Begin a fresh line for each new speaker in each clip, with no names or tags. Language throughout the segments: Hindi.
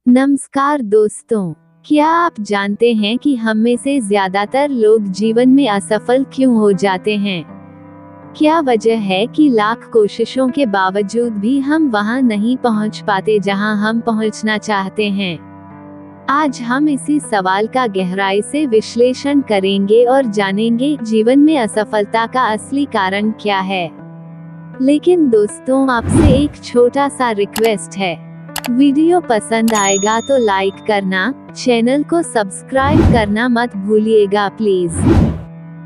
नमस्कार दोस्तों, क्या आप जानते हैं कि हम में से ज्यादातर लोग जीवन में असफल क्यों हो जाते हैं? क्या वजह है कि लाख कोशिशों के बावजूद भी हम वहां नहीं पहुंच पाते जहां हम पहुंचना चाहते हैं? आज हम इसी सवाल का गहराई से विश्लेषण करेंगे और जानेंगे जीवन में असफलता का असली कारण क्या है। लेकिन दोस्तों, आपसे एक छोटा सा रिक्वेस्ट है। वीडियो पसंद आएगा तो लाइक करना, चैनल को सब्सक्राइब करना मत भूलिएगा प्लीज।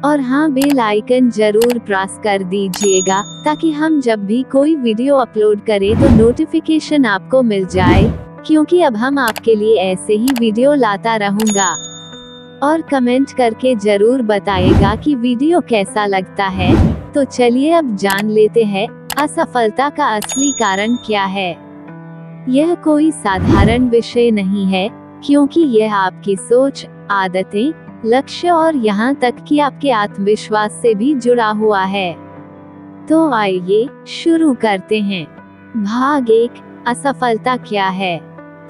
और हाँ, बेल आइकन जरूर प्रेस कर दीजिएगा ताकि हम जब भी कोई वीडियो अपलोड करें तो नोटिफिकेशन आपको मिल जाए, क्योंकि अब हम आपके लिए ऐसे ही वीडियो लाता रहूंगा। और कमेंट करके जरूर बताइएगा कि वीडियो कैसा लगता है। तो चलिए अब जान लेते हैं असफलता का असली कारण क्या है। यह कोई साधारण विषय नहीं है, क्योंकि यह आपकी सोच, आदतें, लक्ष्य और यहाँ तक कि आपके आत्मविश्वास से भी जुड़ा हुआ है। तो आइए शुरू करते हैं। भाग 1, असफलता क्या है?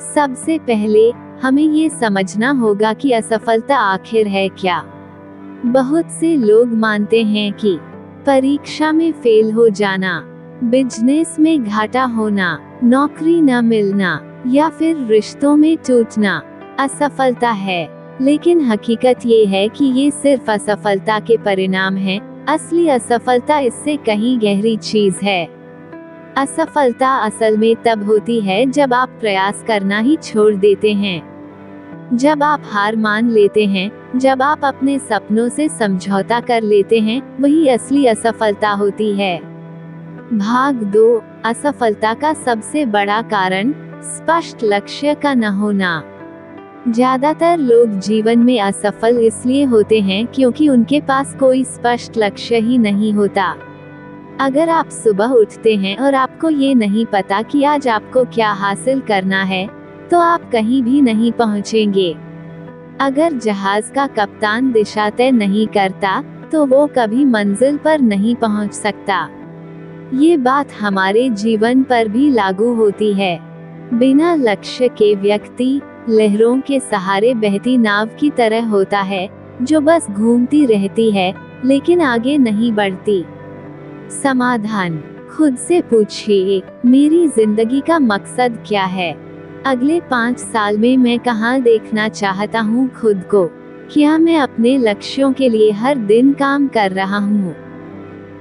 सबसे पहले हमें ये समझना होगा कि असफलता आखिर है क्या। बहुत से लोग मानते हैं कि परीक्षा में फेल हो जाना, बिजनेस में घाटा होना, नौकरी न मिलना या फिर रिश्तों में टूटना असफलता है। लेकिन हकीकत ये है कि ये सिर्फ असफलता के परिणाम हैं। असली असफलता इससे कहीं गहरी चीज है। असफलता असल में तब होती है जब आप प्रयास करना ही छोड़ देते हैं, जब आप हार मान लेते हैं, जब आप अपने सपनों से समझौता कर लेते हैं, वही असली असफलता होती है। भाग 2, असफलता का सबसे बड़ा कारण स्पष्ट लक्ष्य का न होना। ज्यादातर लोग जीवन में असफल इसलिए होते हैं क्योंकि उनके पास कोई स्पष्ट लक्ष्य ही नहीं होता। अगर आप सुबह उठते हैं और आपको ये नहीं पता कि आज आपको क्या हासिल करना है, तो आप कहीं भी नहीं पहुंचेंगे। अगर जहाज का कप्तान दिशा तय नहीं करता, तो वो कभी मंजिल पर नहीं पहुंच सकता। ये बात हमारे जीवन पर भी लागू होती है। बिना लक्ष्य के व्यक्ति लहरों के सहारे बहती नाव की तरह होता है, जो बस घूमती रहती है लेकिन आगे नहीं बढ़ती। समाधान: खुद से पूछिए, मेरी जिंदगी का मकसद क्या है? अगले 5 साल में मैं कहाँ देखना चाहता हूँ खुद को? क्या मैं अपने लक्ष्यों के लिए हर दिन काम कर रहा हूँ?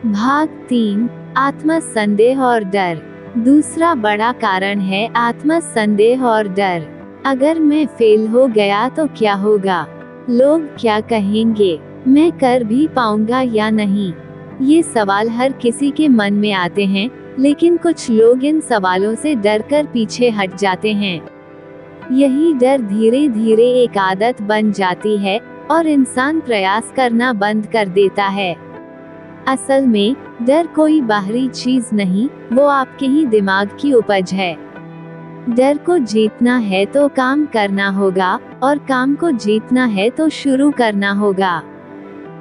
भाग 3, आत्मसंदेह और डर। दूसरा बड़ा कारण है आत्मसंदेह और डर। अगर मैं फेल हो गया तो क्या होगा? लोग क्या कहेंगे? मैं कर भी पाऊंगा या नहीं? ये सवाल हर किसी के मन में आते हैं, लेकिन कुछ लोग इन सवालों से डरकर पीछे हट जाते हैं। यही डर धीरे धीरे एक आदत बन जाती है और इंसान प्रयास करना बंद कर देता है। असल में डर कोई बाहरी चीज नहीं, वो आपके ही दिमाग की उपज है। डर को जीतना है तो काम करना होगा, और काम को जीतना है तो शुरू करना होगा।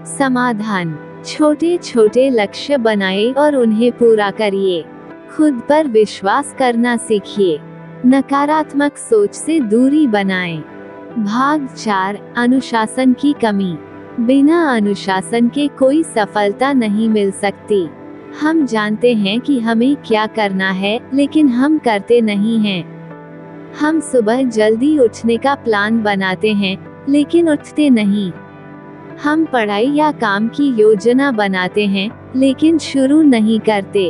समाधान: छोटे छोटे लक्ष्य बनाएं और उन्हें पूरा करिए। खुद पर विश्वास करना सीखिए। नकारात्मक सोच से दूरी बनाएं। भाग 4, अनुशासन की कमी। बिना अनुशासन के कोई सफलता नहीं मिल सकती। हम जानते हैं कि हमें क्या करना है, लेकिन हम करते नहीं हैं। हम सुबह जल्दी उठने का प्लान बनाते हैं, लेकिन उठते नहीं। हम पढ़ाई या काम की योजना बनाते हैं, लेकिन शुरू नहीं करते।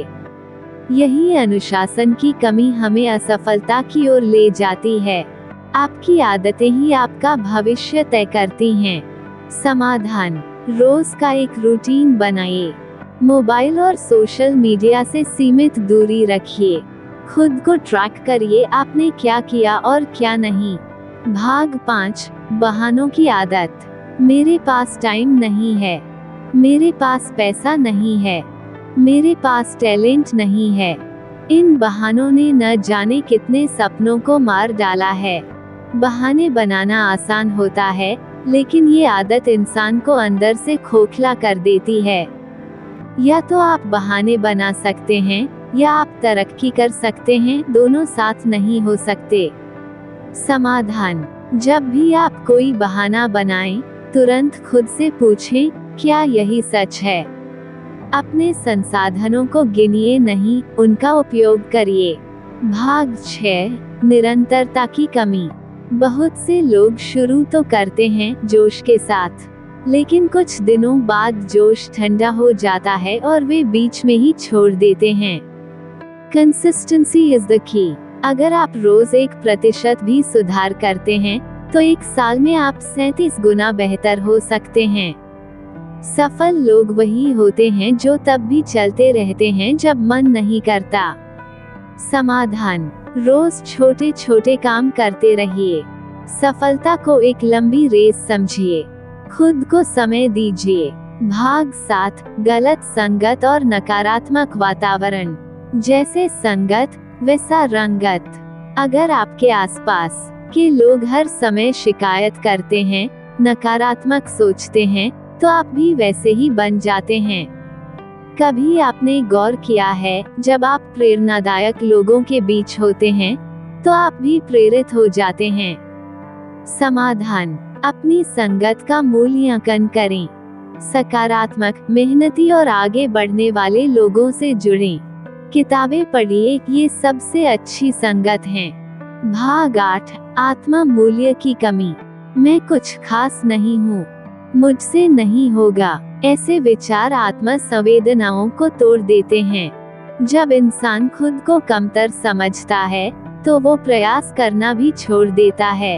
यही अनुशासन की कमी हमें असफलता की ओर ले जाती है। आपकी आदतें ही आपका भविष्य तय करती हैं। समाधान: रोज का एक रूटीन बनाइए। मोबाइल और सोशल मीडिया से सीमित दूरी रखिए। खुद को ट्रैक करिए, आपने क्या किया और क्या नहीं। भाग 5, बहानों की आदत। मेरे पास टाइम नहीं है, मेरे पास पैसा नहीं है, मेरे पास टैलेंट नहीं है। इन बहानों ने न जाने कितने सपनों को मार डाला है। बहाने बनाना आसान होता है, लेकिन ये आदत इंसान को अंदर से खोखला कर देती है। या तो आप बहाने बना सकते हैं, या आप तरक्की कर सकते हैं, दोनों साथ नहीं हो सकते। समाधान: जब भी आप कोई बहाना बनाएं, तुरंत खुद से पूछें, क्या यही सच है? अपने संसाधनों को गिनिए नहीं, उनका उपयोग करिए। भाग 6: निरंतरता की कमी। बहुत से लोग शुरू तो करते हैं जोश के साथ, लेकिन कुछ दिनों बाद जोश ठंडा हो जाता है और वे बीच में ही छोड़ देते हैं। Consistency is the key. अगर आप रोज 1% भी सुधार करते हैं, तो 1 साल में आप 37 गुना बेहतर हो सकते हैं। सफल लोग वही होते हैं जो तब भी चलते रहते हैं जब मन नहीं करता। समाधान: रोज छोटे छोटे काम करते रहिए। सफलता को एक लंबी रेस समझिए। खुद को समय दीजिए। भाग 7: गलत संगत और नकारात्मक वातावरण। जैसे संगत वैसा रंगत। अगर आपके आसपास के लोग हर समय शिकायत करते हैं, नकारात्मक सोचते हैं, तो आप भी वैसे ही बन जाते हैं। कभी आपने गौर किया है, जब आप प्रेरणादायक लोगों के बीच होते हैं, तो आप भी प्रेरित हो जाते हैं। समाधान: अपनी संगत का मूल्यांकन करें। सकारात्मक, मेहनती और आगे बढ़ने वाले लोगों से जुड़ें। किताबें पढ़िए, ये सबसे अच्छी संगत हैं। भाग 8: आत्मा मूल्य की कमी। मैं कुछ खास नहीं हूँ, मुझसे नहीं होगा, ऐसे विचार आत्म संवेदनाओं को तोड़ देते हैं। जब इंसान खुद को कमतर समझता है, तो वो प्रयास करना भी छोड़ देता है।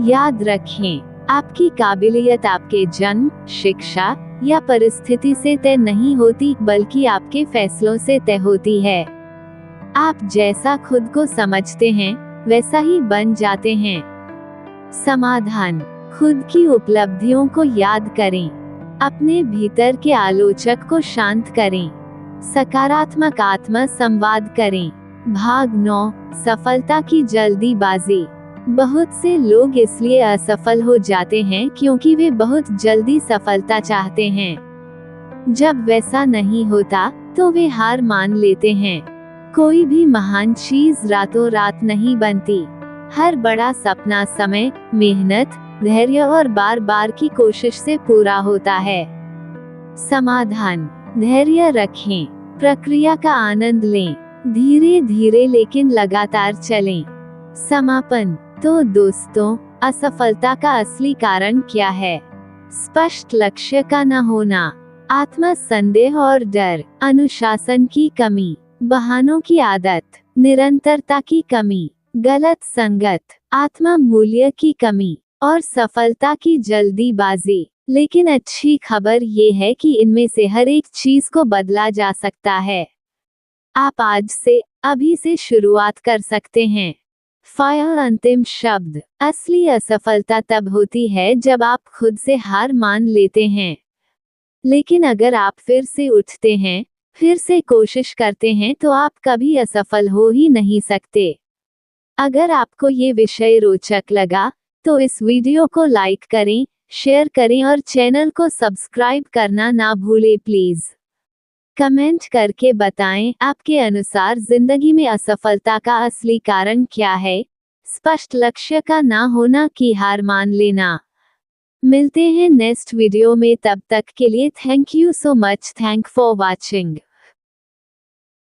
याद रखें, आपकी काबिलियत आपके जन्म, शिक्षा या परिस्थिति से तय नहीं होती, बल्कि आपके फैसलों से तय होती है। आप जैसा खुद को समझते हैं, वैसा ही बन जाते हैं। समाधान: खुद की उपलब्धियों को याद करें। अपने भीतर के आलोचक को शांत करें। सकारात्मक आत्म संवाद करें। भाग 9: सफलता की जल्दीबाजी। बहुत से लोग इसलिए असफल हो जाते हैं क्योंकि वे बहुत जल्दी सफलता चाहते हैं। जब वैसा नहीं होता, तो वे हार मान लेते हैं। कोई भी महान चीज रातों रात नहीं बनती। हर बड़ा सपना समय, मेहनत, धैर्य और बार बार की कोशिश से पूरा होता है। समाधान: धैर्य रखें, प्रक्रिया का आनंद लें, धीरे धीरे लेकिन लगातार चलें। समापन: तो दोस्तों, असफलता का असली कारण क्या है? स्पष्ट लक्ष्य का न होना, आत्म संदेह और डर, अनुशासन की कमी, बहानों की आदत, निरंतरता की कमी, गलत संगत, आत्म मूल्य की कमी और सफलता की जल्दीबाजी। लेकिन अच्छी खबर ये है कि इनमें से हर एक चीज को बदला जा सकता है। आप आज से, अभी से शुरुआत कर सकते हैं। फायर अंतिम शब्द: असली असफलता तब होती है जब आप खुद से हार मान लेते हैं। लेकिन अगर आप फिर से उठते हैं, फिर से कोशिश करते हैं, तो आप कभी असफल हो ही नहीं सकते। अगर आपको ये विषय रोचक लगा, तो इस वीडियो को लाइक करें, शेयर करें और चैनल को सब्सक्राइब करना ना भूलें प्लीज। कमेंट करके बताएं, आपके अनुसार जिंदगी में असफलता का असली कारण क्या है? स्पष्ट लक्ष्य का ना होना कि हार मान लेना? मिलते हैं नेक्स्ट वीडियो में, तब तक के लिए thank you so much. Thank for watching.